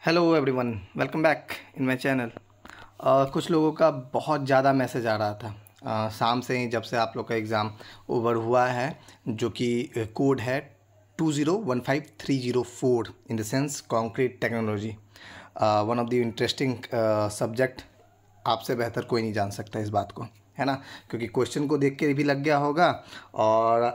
Hello everyone, welcome back in my channel. कुछ लोगों का बहुत ज़्यादा मैसेज आ रहा था शाम से ही, जब से आप लोग का एग्ज़ाम ओवर हुआ है, जो कि कोड है 2015304 in the sense concrete technology. One of the interesting subject. आपसे बेहतर कोई नहीं जान सकता इस बात को, है ना, क्योंकि क्वेश्चन को देख के भी लग गया होगा। और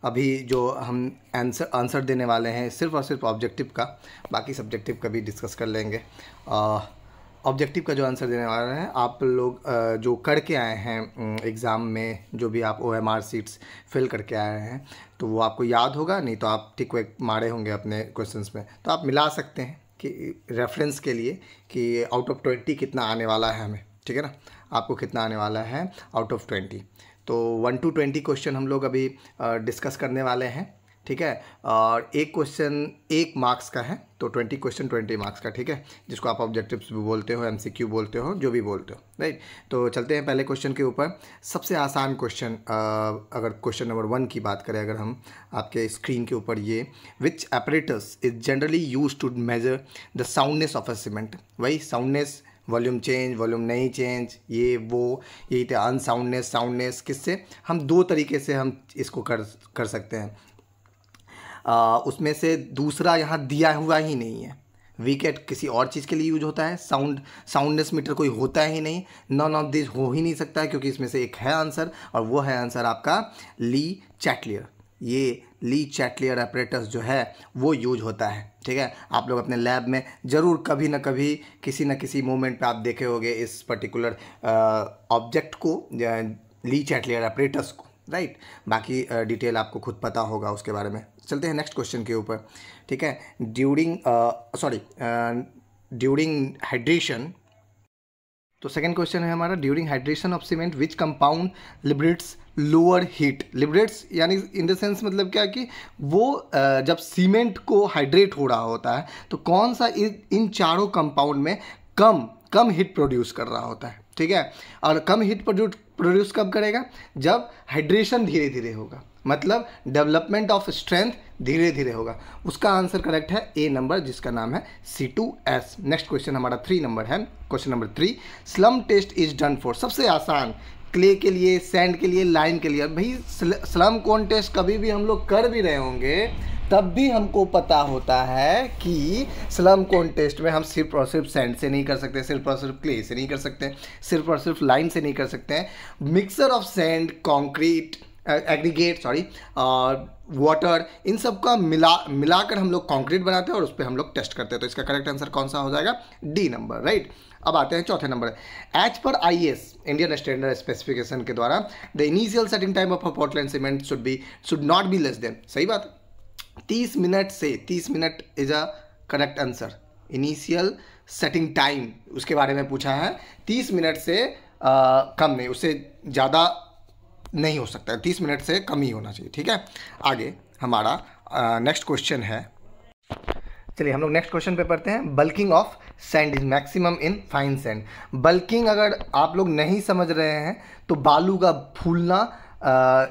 अभी जो हम आंसर देने वाले हैं सिर्फ और सिर्फ ऑब्जेक्टिव का, बाकी सब्जेक्टिव का भी डिस्कस कर लेंगे। ऑब्जेक्टिव का जो आंसर देने वाले हैं आप लोग जो करके आए हैं एग्ज़ाम में, जो भी आप OMR शीट्स फिल करके आए हैं, तो वो आपको याद होगा, नहीं तो आप टिक वैक मारे होंगे अपने क्वेश्चंस में, तो आप मिला सकते हैं कि रेफरेंस के लिए कि आउट ऑफ 20 कितना आने वाला है हमें, ठीक है ना, आपको कितना आने वाला है आउट ऑफ 20। तो 1 to 20 क्वेश्चन हम लोग अभी डिस्कस करने वाले हैं, ठीक है। और एक क्वेश्चन 1 मार्क्स का है, तो 20 क्वेश्चन 20 मार्क्स का, ठीक है, जिसको आप ऑब्जेक्टिव्स भी बोलते हो, MCQ बोलते हो, जो भी बोलते हो, राइट। तो चलते हैं पहले क्वेश्चन के ऊपर। सबसे आसान क्वेश्चन, अगर क्वेश्चन नंबर 1 की बात करें, अगर हम आपके स्क्रीन के ऊपर ये, which apparatus is generally use to measure the soundness of a cement. वही साउंडनेस, वॉल्यूम चेंज, वॉल्यूम नहीं चेंज, ये वो, यही थे अनसाउंडनेस, साउंडनेस। किससे हम 2 तरीके से हम इसको कर सकते हैं। उसमें से दूसरा यहाँ दिया हुआ ही नहीं है। विकेट किसी और चीज़ के लिए यूज होता है, साउंडनेस मीटर कोई होता ही नहीं, नॉन ऑफ दिस हो ही नहीं सकता है, क्योंकि इसमें से एक है आंसर, और वो है आंसर आपका ली चैटलियर। ये ली चैटलियर एपरेटस जो है वो यूज होता है, ठीक है। आप लोग अपने लैब में ज़रूर कभी ना कभी किसी न किसी मोमेंट पे आप देखे होंगे इस पर्टिकुलर ऑब्जेक्ट को, ली चैटलियर एपरेटस को, राइट। बाकी डिटेल आपको खुद पता होगा उसके बारे में। चलते हैं नेक्स्ट क्वेश्चन के ऊपर, ठीक है। ड्यूरिंग हाइड्रेशन, तो सेकेंड क्वेश्चन है हमारा, during hydration of cement which compound liberates lower heat. Liberates यानी इन द सेंस मतलब क्या कि वो जब सीमेंट को हाइड्रेट हो रहा होता है, तो कौन सा इन चारों कंपाउंड में कम हीट प्रोड्यूस कर रहा होता है, ठीक है। और कम हीट प्रोड्यूस कब करेगा, जब हाइड्रेशन धीरे धीरे होगा, मतलब डेवलपमेंट ऑफ स्ट्रेंथ धीरे धीरे होगा। उसका आंसर करेक्ट है ए नंबर, जिसका नाम है C2S। नेक्स्ट क्वेश्चन हमारा 3 नंबर है, question number 3, slump test is done for. सबसे आसान, क्ले के लिए, सैंड के लिए, लाइम के लिए। भाई स्लम कोन टेस्ट कभी भी हम लोग कर भी रहे होंगे, तब भी हमको पता होता है कि स्लम कोन टेस्ट में हम सिर्फ और सिर्फ सैंड से नहीं कर सकते, सिर्फ और सिर्फ क्ले से नहीं कर सकते, सिर्फ और सिर्फ लाइम से नहीं कर सकते हैं। Mixer of sand, concrete, aggregate, और वाटर, इन सब का मिलाकर हम लोग कंक्रीट बनाते हैं और उस पर हम लोग टेस्ट करते हैं। तो इसका करेक्ट आंसर कौन सा हो जाएगा, डी नंबर, राइट। अब आते हैं चौथे नंबर, एज पर IS इंडियन स्टैंडर्ड स्पेसिफिकेशन के द्वारा the initial setting time of a Portland cement should not be less than. सही बात, 30 मिनट से, 30 minute is a correct answer. Initial setting time उसके बारे में पूछा है, 30 मिनट से कम नहीं, उससे ज़्यादा नहीं हो सकता है, 30 मिनट से कम ही होना चाहिए, ठीक है। आगे हमारा नेक्स्ट क्वेश्चन है, चलिए हम लोग नेक्स्ट क्वेश्चन पे पढ़ते हैं। Bulking of sand is maximum in fine sand. Bulking अगर आप लोग नहीं समझ रहे हैं तो बालू का फूलना,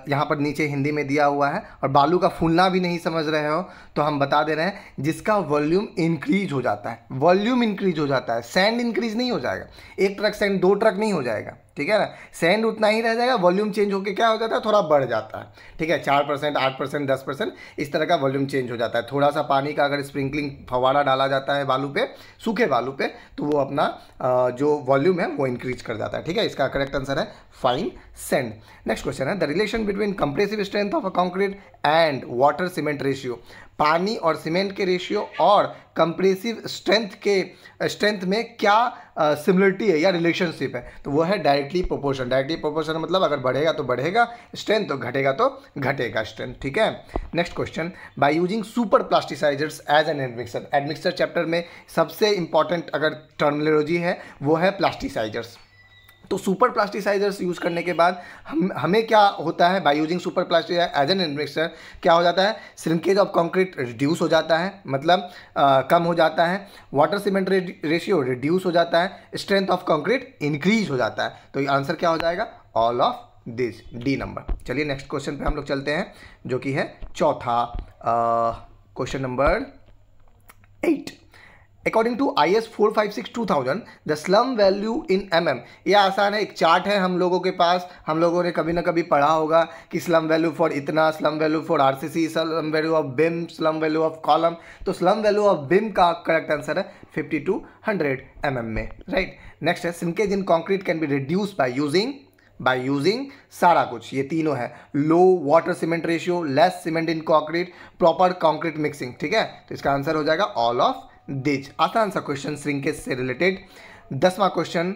यहाँ पर नीचे हिंदी में दिया हुआ है, और बालू का फूलना भी नहीं समझ रहे हो तो हम बता दे रहे हैं, जिसका वॉल्यूम इंक्रीज हो जाता है। वॉल्यूम इंक्रीज हो जाता है, सैंड इंक्रीज नहीं हो जाएगा। 1 ट्रक सैंड 2 ट्रक नहीं हो जाएगा, ठीक है ना, सैंड उतना ही रह जाएगा। वॉल्यूम चेंज होकर क्या हो जाता है, थोड़ा बढ़ जाता है, ठीक है। 4%, 8%, 10%, इस तरह का वॉल्यूम चेंज हो जाता है। थोड़ा सा पानी का अगर स्प्रिंकलिंग फवारा डाला जाता है बालू पे, सूखे बालू पे, तो वो अपना जो वॉल्यूम है वो इंक्रीज कर जाता है, ठीक है। इसका करेक्ट आंसर है फाइन सैंड। नेक्स्ट क्वेश्चन है, the relation between compressive strength of a concrete and water cement ratio. पानी और सीमेंट के रेशियो और कंप्रेसिव स्ट्रेंथ में क्या सिमिलरिटी है या रिलेशनशिप है, तो वो है डायरेक्टली प्रोपोर्शन। डायरेक्टली प्रोपोर्शन मतलब अगर बढ़ेगा तो बढ़ेगा स्ट्रेंथ, तो घटेगा तो घटेगा स्ट्रेंथ, ठीक है। Next question, by using super plasticisers as an admixture. Admixture chapter में सबसे इंपॉर्टेंट अगर टर्मिनोलॉजी है वो है प्लास्टिसाइजर्स। तो सुपर प्लास्टिसाइजर्स यूज़ करने के बाद हमें क्या होता है, by using super plasticiser as an admixture क्या हो जाता है, श्रिंकेज ऑफ कंक्रीट रिड्यूस हो जाता है, मतलब कम हो जाता है। वाटर सीमेंट रेशियो रिड्यूस हो जाता है, स्ट्रेंथ ऑफ कंक्रीट इंक्रीज हो जाता है। तो आंसर क्या हो जाएगा, all of this, D number. चलिए नेक्स्ट क्वेश्चन पे हम लोग चलते हैं, जो कि है चौथा, question number 8। According to IS 456/2000 the slump value in mm। ये आसान है, एक चार्ट है हम लोगों के पास, हम लोगों ने कभी ना कभी पढ़ा होगा कि स्लम वैल्यू फॉर इतना, slump value for RCC, slump value of beam, slump value of column. तो स्लम वैल्यू ऑफ बिम का करेक्ट आंसर है 5200 mm में, राइट। नेक्स्ट है shrinkage in concrete can be reduce by using सारा कुछ, ये तीनों है, low water cement ratio, less cement in concrete, proper concrete mixing, ठीक है। तो इसका आंसर हो जाएगा ऑल ऑफ दिस। आसान सा क्वेश्चन श्रिंकेज से रिलेटेड। 10वां question,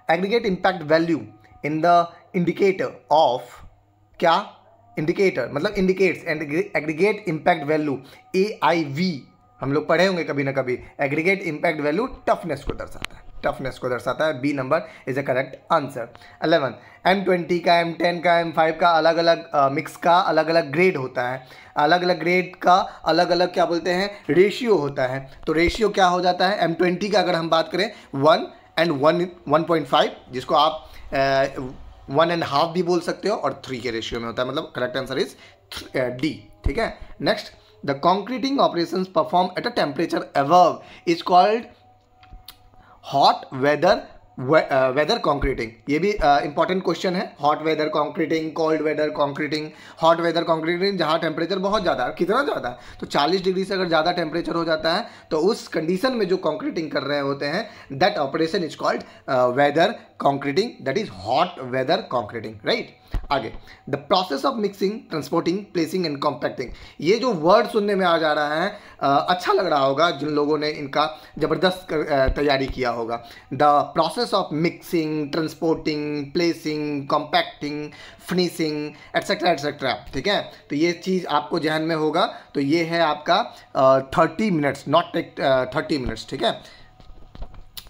aggregate impact value in the indicator of, क्या इंडिकेटर मतलब indicates aggregate impact value AIV, हम लोग पढ़े होंगे कभी ना कभी। एग्रीगेट इंपैक्ट वैल्यू टफनेस को दर्शाता है, टफनेस को दर्शाता है। B number is a correct answer. 11 M20 का, M10 का, M5 का अलग अलग मिक्स का अलग अलग ग्रेड होता है, अलग अलग ग्रेड का अलग अलग क्या बोलते हैं रेशियो होता है। तो रेशियो क्या हो जाता है, M20 का अगर हम बात करें 1 and 1.5, जिसको आप 1.5 भी बोल सकते हो, और 3 के रेशियो में होता है, मतलब करेक्ट आंसर इज D, ठीक है। Next, the concreting operations perform at a temperature above is called hot weather concreting. ये भी इंपॉर्टेंट क्वेश्चन है। Hot weather concreting, cold weather concreting. Hot weather concreting जहाँ टेम्परेचर बहुत ज़्यादा है, कितना ज़्यादा है, तो 40 डिग्री से अगर ज़्यादा टेम्परेचर हो जाता है तो उस कंडीशन में जो कॉन्क्रीटिंग कर रहे होते हैं, that operation is called weather concreting, that is hot weather concreting, right. आगे, the process of mixing, transporting, placing and compacting. ये जो वर्ड सुनने में आ जा रहा है, अच्छा लग रहा होगा जिन लोगों ने इनका ज़बरदस्त तैयारी किया होगा। The process of mixing, transporting, placing, compacting, finishing etcetera etcetera, ठीक है। तो ये चीज़ आपको जहन में होगा। तो ये है आपका 30 मिनट्स, नॉट टेक 30 मिनट्स, ठीक है।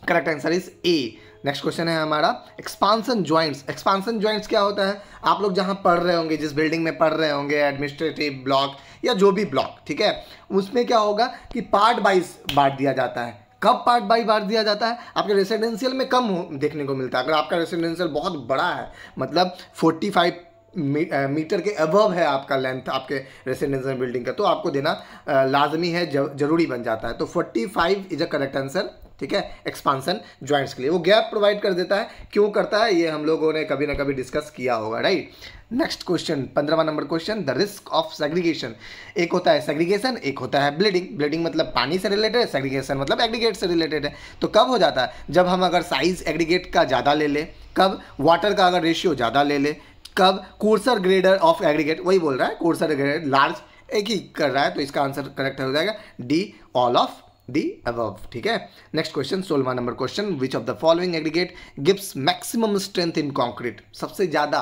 Correct answer is a. Next question है हमारा एक्सपांसन जॉइंट्स। एक्सपांसन जॉइंट्स क्या होता है, आप लोग जहां पढ़ रहे होंगे, जिस बिल्डिंग में पढ़ रहे होंगे, एडमिनिस्ट्रेटिव ब्लॉक या जो भी ब्लॉक, ठीक है, उसमें क्या होगा कि पार्ट वाइज बांट दिया जाता है। कब पार्ट बाई बांट दिया जाता है, आपके रेसिडेंशियल में कम देखने को मिलता है। अगर आपका रेसिडेंशियल बहुत बड़ा है, मतलब 45 मीटर के अबव है आपका लेंथ आपके रेसिडेंशियल बिल्डिंग का, तो आपको देना लाजमी है, जरूरी बन जाता है। तो 45 इज अ करेक्ट आंसर, ठीक है, एक्सपांसन जॉइंट्स के लिए। वो गैप प्रोवाइड कर देता है, क्यों करता है ये हम लोगों ने कभी ना कभी डिस्कस किया होगा, राइट। नेक्स्ट क्वेश्चन, 15वां number question, the risk of segregation. एक होता है सेग्रीगेशन, एक होता है ब्लीडिंग। ब्लीडिंग मतलब पानी से रिलेटेड है, सेग्रीगेशन मतलब एग्रीगेट से रिलेटेड है। तो कब हो जाता है, जब हम अगर साइज एग्रीगेट का ज़्यादा ले लें, कब वाटर का अगर रेशियो ज़्यादा ले लें, कब कोर्सर ग्रेडर ऑफ एग्रीगेट, वही बोल रहा है कोर्सर ग्रेडर लार्ज, एक ही कर रहा है। तो इसका आंसर करेक्ट हो जाएगा d, all of the above, ठीक है। नेक्स्ट क्वेश्चन, 16वां number question, which of the following aggregate gives maximum strength in concrete. सबसे ज़्यादा,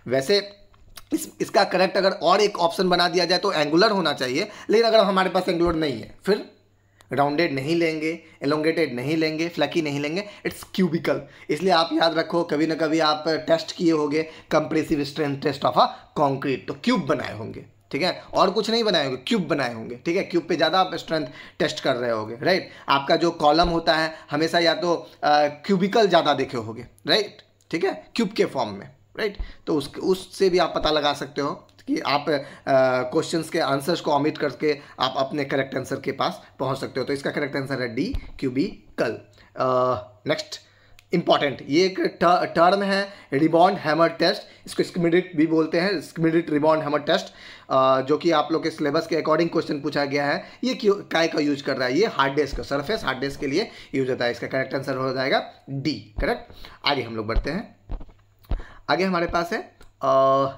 वैसे इसका करेक्ट अगर और एक ऑप्शन बना दिया जाए तो एंगुलर होना चाहिए, लेकिन अगर हमारे पास एंगुलर नहीं है, फिर राउंडेड नहीं लेंगे, एलोंगेटेड नहीं लेंगे, फ्लैकी नहीं लेंगे, इट्स क्यूबिकल। इसलिए आप याद रखो, कभी ना कभी आप टेस्ट किए होंगे compressive strength test of a concrete, तो क्यूब बनाए होंगे, ठीक है, और कुछ नहीं बनाए होंगे, क्यूब बनाए होंगे, ठीक है। क्यूब पे ज़्यादा आप स्ट्रेंथ टेस्ट कर रहे होगे, राइट। आपका जो कॉलम होता है हमेशा या तो क्यूबिकल ज़्यादा देखे होंगे, राइट, ठीक है, क्यूब के फॉर्म में, राइट। तो उससे भी आप पता लगा सकते हो कि आप क्वेश्चंस के आंसर्स को ओमिट करके आप अपने करेक्ट आंसर के पास पहुंच सकते हो। तो इसका करेक्ट आंसर है डी, क्यूबिकल। नेक्स्ट इंपॉर्टेंट, ये एक टर्म है रिबॉन्ड हैमर टेस्ट, इसको स्किमिडिट भी बोलते हैं, स्किमिडिट रिबॉन्ड हैमर टेस्ट, जो कि आप लोग के सिलेबस के अकॉर्डिंग क्वेश्चन पूछा गया है। ये क्यों काय का यूज कर रहा है, ये hard disk, surface hard disk के लिए यूज होता है। इसका करेक्ट आंसर हो जाएगा डी, करेक्ट। आगे हम लोग बढ़ते हैं। आगे हमारे पास है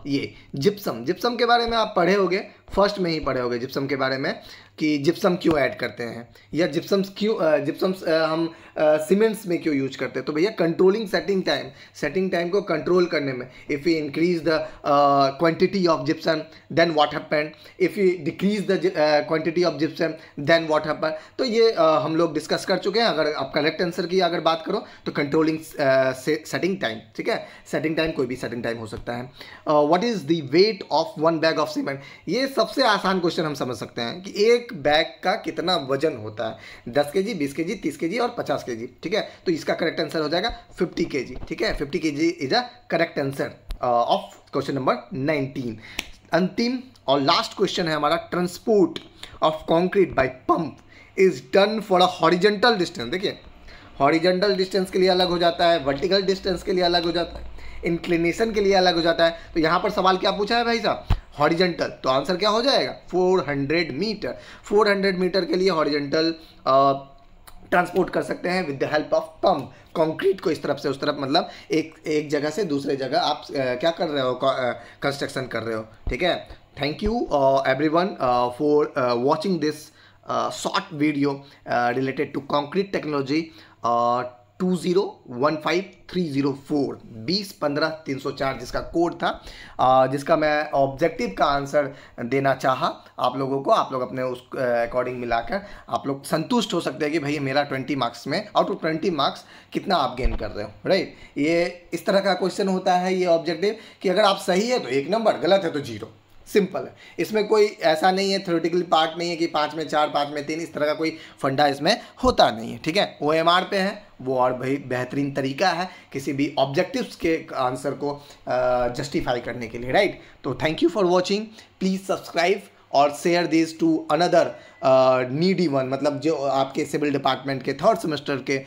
ये जिप्सम। जिप्सम के बारे में आप पढ़े होंगे, फर्स्ट में ही पढ़े होंगे जिप्सम के बारे में, कि जिप्सम क्यों ऐड करते हैं, या जिप्सम्स क्यों जिप्सम्स हम सीमेंट्स में क्यों यूज करते हैं। तो भैया कंट्रोलिंग सेटिंग टाइम को कंट्रोल करने में, if you increase the quantity of gypsum then what happened, if you decrease the quantity of gypsum then what happened. तो ये हम लोग डिस्कस कर चुके हैं। अगर आप करेक्ट आंसर की अगर बात करो तो कंट्रोलिंग सेटिंग टाइम, ठीक है, सेटिंग टाइम कोई भी सेटिंग टाइम हो सकता है। What is the weight of 1 bag of cement. ये सबसे आसान क्वेश्चन हम समझ सकते हैं कि एक बैग का कितना वजन होता है, 10 kg, 20 kg, 30 kg और 50 kg, ठीक है। तो इसका करेक्ट आंसर हो जाएगा 50 kg, ठीक है। 50 kg is a correct answer of question number 19। अंतिम और लास्ट क्वेश्चन है हमारा, transport of concrete bye pump is done for a horizontal distance. देखिए हॉरिजेंटल डिस्टेंस के लिए अलग हो जाता है, वर्टिकल डिस्टेंस के लिए अलग हो जाता है, इंक्लिनेशन के लिए अलग हो जाता है। तो यहाँ पर सवाल क्या पूछा है भाई साहब, हॉरिजेंटल, तो आंसर क्या हो जाएगा 400 मीटर। 400 मीटर के लिए हॉरिजेंटल ट्रांसपोर्ट कर सकते हैं with the help of pump. Concrete को इस तरफ से उस तरफ, मतलब एक जगह से दूसरे जगह आप क्या कर रहे हो, कंस्ट्रक्शन कर रहे हो। ठीक है, thank you everyone for watching this short video related to concrete technology 2015304 2015-304 जिसका कोड था, जिसका मैं ऑब्जेक्टिव का आंसर देना चाहा आप लोगों को। आप लोग अपने उस अकॉर्डिंग मिलाकर आप लोग संतुष्ट हो सकते हैं कि भाई मेरा 20 मार्क्स में आउट ऑफ 20 मार्क्स कितना आप गेन कर रहे हो, राइट। ये इस तरह का क्वेश्चन होता है ये ऑब्जेक्टिव कि अगर आप सही है तो 1 नंबर, गलत है तो 0। सिंपल है, इसमें कोई ऐसा नहीं है, थ्योरेटिकल पार्ट नहीं है कि 5 में 4 5 में 3, इस तरह का कोई फंडा इसमें होता नहीं है। ठीक है, OMR पे है वो, और भाई बेहतरीन तरीका है किसी भी ऑब्जेक्टिव्स के आंसर को जस्टिफाई करने के लिए, राइट। तो thank you for watching, please subscribe और share this to another needy one, मतलब जो आपके सिविल डिपार्टमेंट के 3rd सेमेस्टर के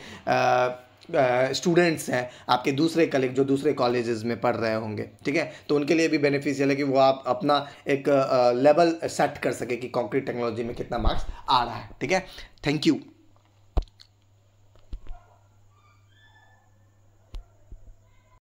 स्टूडेंट्स हैं, आपके दूसरे कलीग जो दूसरे कॉलेजेस में पढ़ रहे होंगे। ठीक है, तो उनके लिए भी बेनिफिशियल है कि वो आप अपना एक लेवल सेट कर सके कि कंक्रीट टेक्नोलॉजी में कितना मार्क्स आ रहा है। ठीक है, थैंक यू।